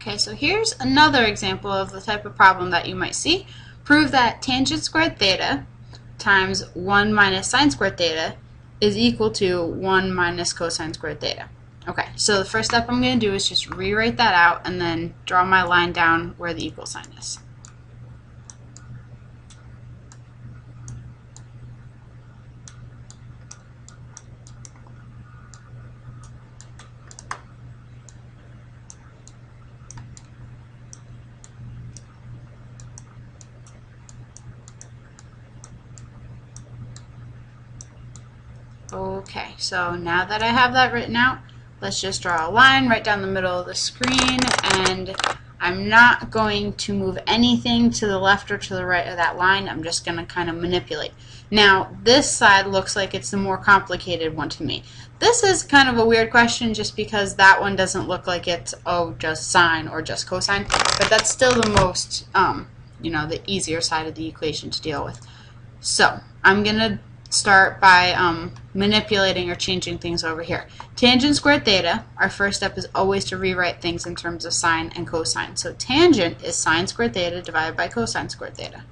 Okay, so here's another example of the type of problem that you might see. Prove that tangent squared theta times 1 minus sine squared theta is equal to 1 minus cosine squared theta. Okay, so the first step I'm going to do is just rewrite that out and then draw my line down where the equal sign is. Okay, so now that I have that written out, let's just draw a line right down the middle of the screen, and I'm not going to move anything to the left or to the right of that line. I'm just going to kind of manipulate. Now, this side looks like it's the more complicated one to me. This is kind of a weird question just because that one doesn't look like it's, oh, just sine or just cosine, but that's still the most, the easier side of the equation to deal with. So, I'm going to start by manipulating or changing things over here. Tangent squared theta, our first step is always to rewrite things in terms of sine and cosine. So tangent is sine squared theta divided by cosine squared theta.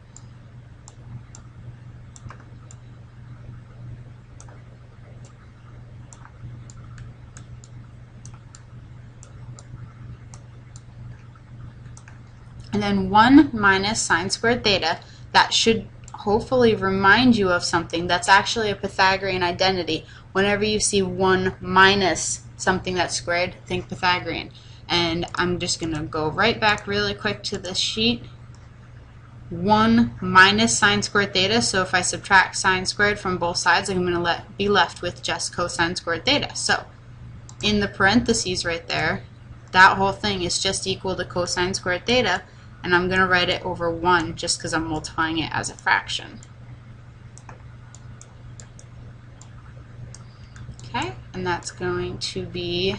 And then 1 minus sine squared theta, that should hopefully remind you of something. That's actually a Pythagorean identity. Whenever you see 1 minus something that's squared, think Pythagorean. And I'm just going to go right back really quick to this sheet. 1 minus sine squared theta, so if I subtract sine squared from both sides, I'm going to be left with just cosine squared theta. So in the parentheses right there, that whole thing is just equal to cosine squared theta, and I'm going to write it over 1 just because I'm multiplying it as a fraction. Okay, and that's going to be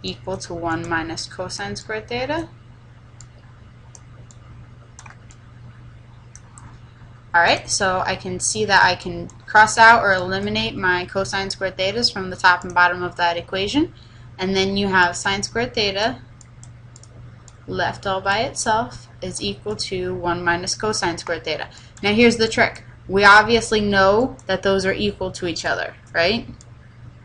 equal to 1 minus cosine squared theta. Alright, so I can see that I can cross out or eliminate my cosine squared thetas from the top and bottom of that equation. And then you have sine squared theta left all by itself is equal to 1 minus cosine squared theta. Now here's the trick. We obviously know that those are equal to each other, right?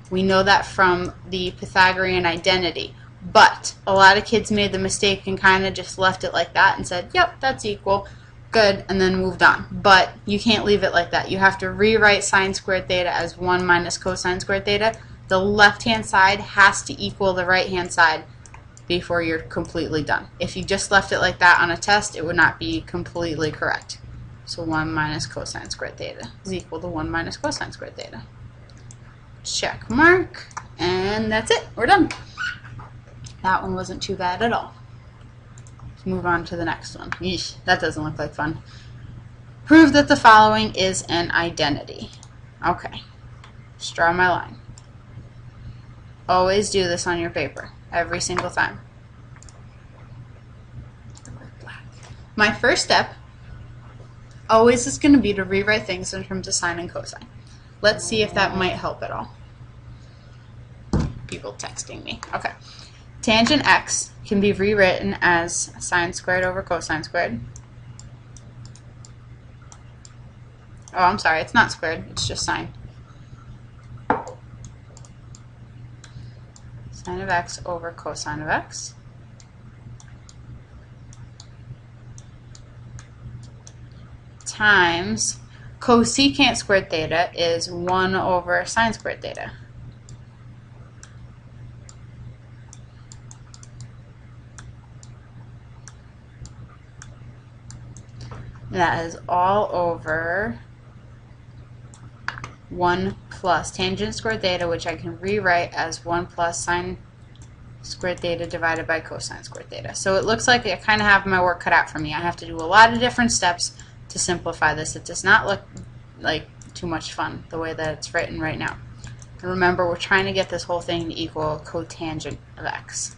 We know that from the Pythagorean identity. But a lot of kids made the mistake and kind of just left it like that and said, yep, that's equal, good, and then moved on. But you can't leave it like that. You have to rewrite sine squared theta as 1 minus cosine squared theta. The left-hand side has to equal the right-hand side before you're completely done. If you just left it like that on a test, it would not be completely correct. So 1 minus cosine squared theta is equal to 1 minus cosine squared theta. Check mark, and that's it. We're done. That one wasn't too bad at all. Let's move on to the next one. Yeesh, that doesn't look like fun. Prove that the following is an identity. Okay, just draw my line. Always do this on your paper, every single time. My first step always is going to be to rewrite things in terms of sine and cosine. Let's see if that might help at all. People texting me. Okay. Tangent x can be rewritten as sine squared over cosine squared. Oh, I'm sorry, it's not squared, it's just sine. Sine of x over cosine of x times cosecant squared theta is 1 over sine squared theta. That is all over 1 plus tangent squared theta, which I can rewrite as 1 plus sine squared theta divided by cosine squared theta. So it looks like I kind of have my work cut out for me. I have to do a lot of different steps to simplify this. It does not look like too much fun the way that it's written right now. And remember, we're trying to get this whole thing to equal cotangent of x.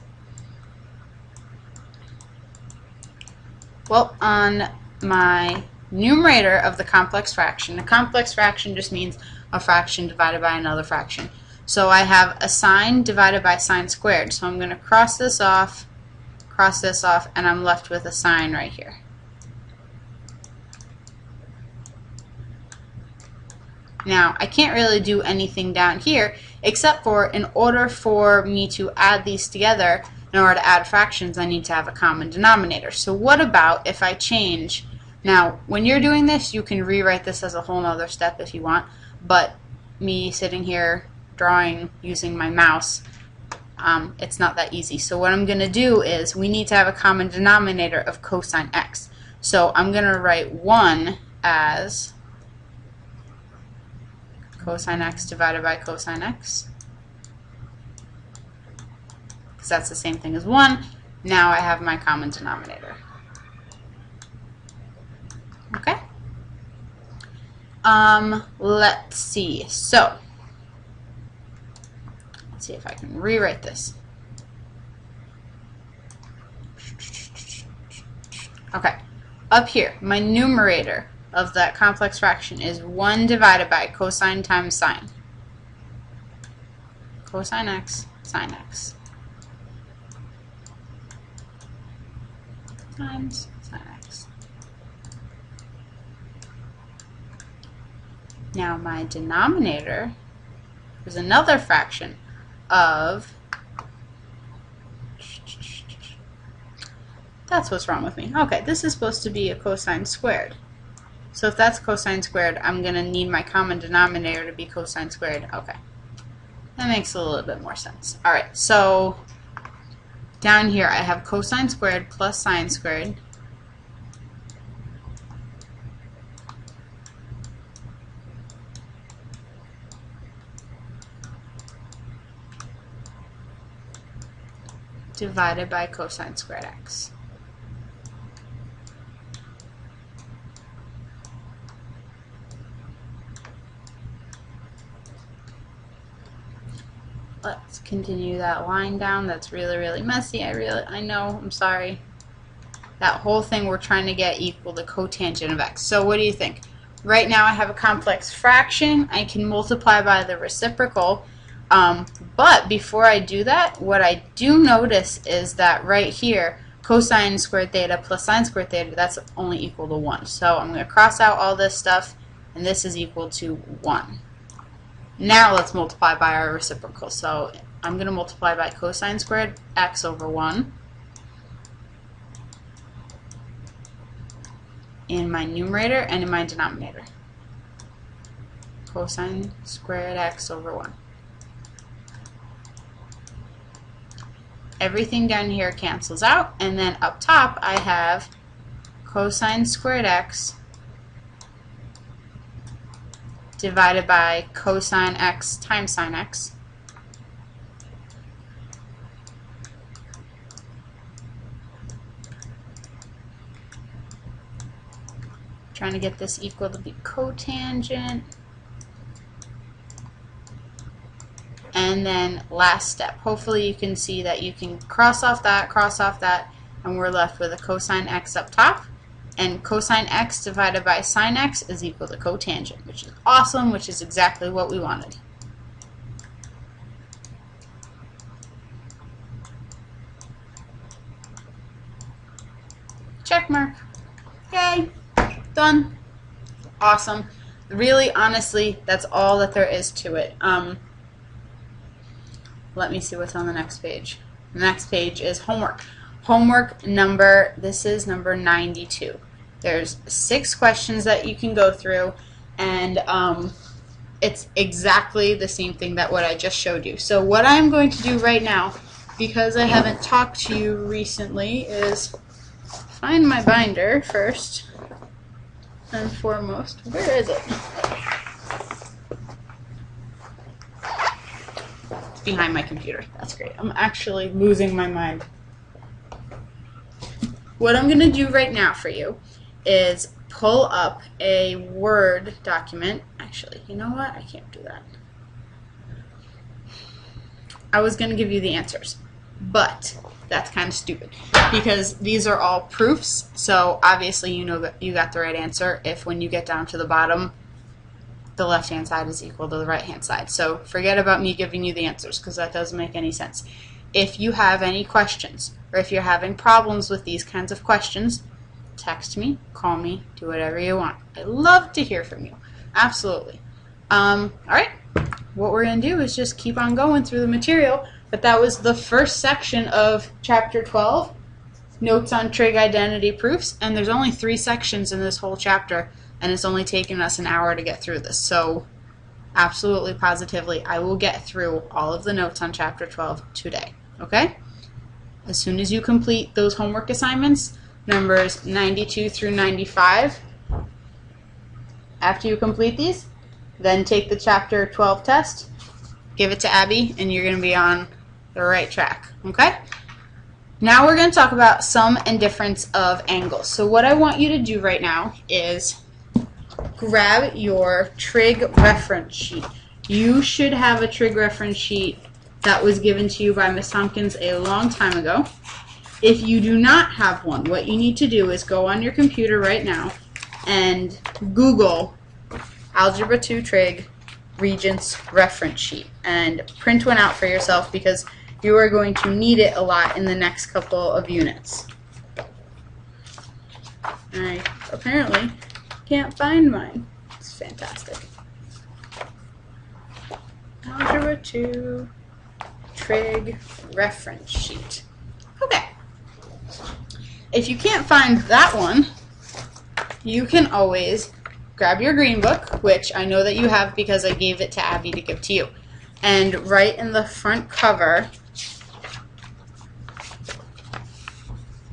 Well, on my numerator of the complex fraction, a complex fraction just means a fraction divided by another fraction. So I have a sine divided by sine squared. So I'm going to cross this off cross this off, and I'm left with a sign right here. Now, I can't really do anything down here except for, in order for me to add these together, in order to add fractions, I need to have a common denominator. So what about if I change, now when you're doing this, you can rewrite this as a whole nother step if you want, but me sitting here drawing using my mouse, it's not that easy. So what I'm going to do is, we need to have a common denominator of cosine x. So I'm going to write 1 as cosine x divided by cosine x, because that's the same thing as 1. Now I have my common denominator. Okay? Let's see. So, let's see if I can rewrite this. Okay. Up here, my numerator of that complex fraction is 1 divided by cosine times sine. Cosine x, sine x. Times sine x. Now my denominator is another fraction of, that's what's wrong with me. Okay, this is supposed to be a cosine squared. So if that's cosine squared, I'm going to need my common denominator to be cosine squared. Okay. That makes a little bit more sense. Alright, so down here I have cosine squared plus sine squared. Divided by cosine squared x. Let's continue that line down. That's really, really messy. I know, I'm sorry. That whole thing we're trying to get equal the cotangent of x. So what do you think? Right now I have a complex fraction. I can multiply by the reciprocal. But before I do that, what I do notice is that right here, cosine squared theta plus sine squared theta, that's only equal to 1. So I'm going to cross out all this stuff, and this is equal to 1. Now let's multiply by our reciprocal. So I'm going to multiply by cosine squared x over 1 in my numerator and in my denominator. Cosine squared x over 1. Everything down here cancels out, and then up top I have cosine squared x divided by cosine x times sine x. Trying to get this equal to be cotangent. And then last step. Hopefully you can see that you can cross off that, and we're left with a cosine x up top. And cosine x divided by sine x is equal to cotangent, which is awesome, which is exactly what we wanted. Check mark. Yay. Done. Awesome. Really, honestly, that's all that there is to it. Let me see what's on the next page. The next page is homework. Homework number, this is number 92. There's 6 questions that you can go through, and it's exactly the same thing that what I just showed you. So what I'm going to do right now, because I haven't talked to you recently, is find my binder first and foremost. Where is it? It's behind my computer. That's great. I'm actually losing my mind. What I'm going to do right now for you is pull up a Word document. Actually, you know what? I can't do that. I was going to give you the answers, but that's kind of stupid because these are all proofs, so obviously you know that you got the right answer if when you get down to the bottom the left-hand side is equal to the right-hand side. So forget about me giving you the answers because that doesn't make any sense. if you have any questions, or if you're having problems with these kinds of questions, text me, call me, do whatever you want. I love to hear from you. Absolutely. All right, what we're going to do is just keep on going through the material, but that was the first section of Chapter 12, Notes on Trig Identity Proofs, and there's only 3 sections in this whole chapter, and it's only taken us an hour to get through this. So absolutely, positively, I will get through all of the notes on Chapter 12 today, okay? As soon as you complete those homework assignments, numbers 92 through 95, after you complete these, then take the Chapter 12 test, give it to Abby, and you're going to be on the right track, okay? Now we're going to talk about sum and difference of angles. So what I want you to do right now is grab your Trig reference sheet. You should have a Trig reference sheet that was given to you by Ms. Tompkins a long time ago. If you do not have one, what you need to do is go on your computer right now and Google Algebra 2 Trig Regents reference sheet and print one out for yourself because you are going to need it a lot in the next couple of units. I apparently can't find mine. It's fantastic. Algebra 2 Trig reference sheet. Okay. If you can't find that one, you can always grab your green book, which I know that you have because I gave it to Abby to give to you. And right in the front cover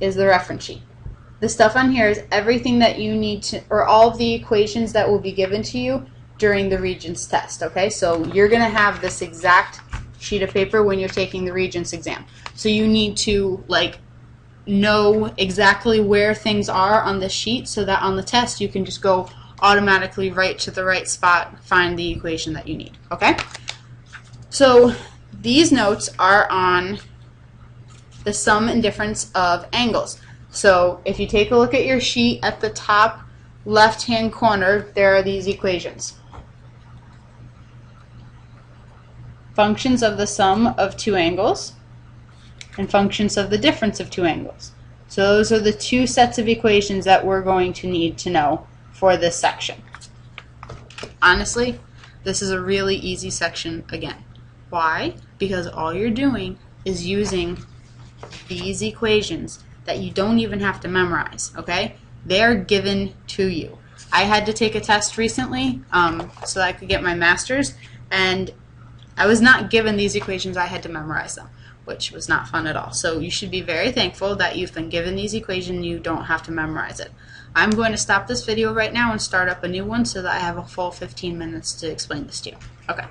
is the reference sheet. The stuff on here is everything that you need to, or all of the equations that will be given to you during the Regents test, okay? So you're going to have this exact sheet of paper when you're taking the Regents exam. So you need to, like, know exactly where things are on the sheet so that on the test you can just go automatically right to the right spot, find the equation that you need, okay? So these notes are on the sum and difference of angles. So if you take a look at your sheet, at the top left-hand corner, there are these equations. Functions of the sum of 2 angles and functions of the difference of 2 angles. So those are the 2 sets of equations that we're going to need to know for this section. Honestly, this is a really easy section again. Why? Because all you're doing is using these equations that you don't even have to memorize, okay? They're given to you. I had to take a test recently so that I could get my master's, and I was not given these equations. I had to memorize them, which was not fun at all. So you should be very thankful that you've been given these equations. You don't have to memorize it. I'm going to stop this video right now and start up a new one so that I have a full 15 minutes to explain this to you. Okay.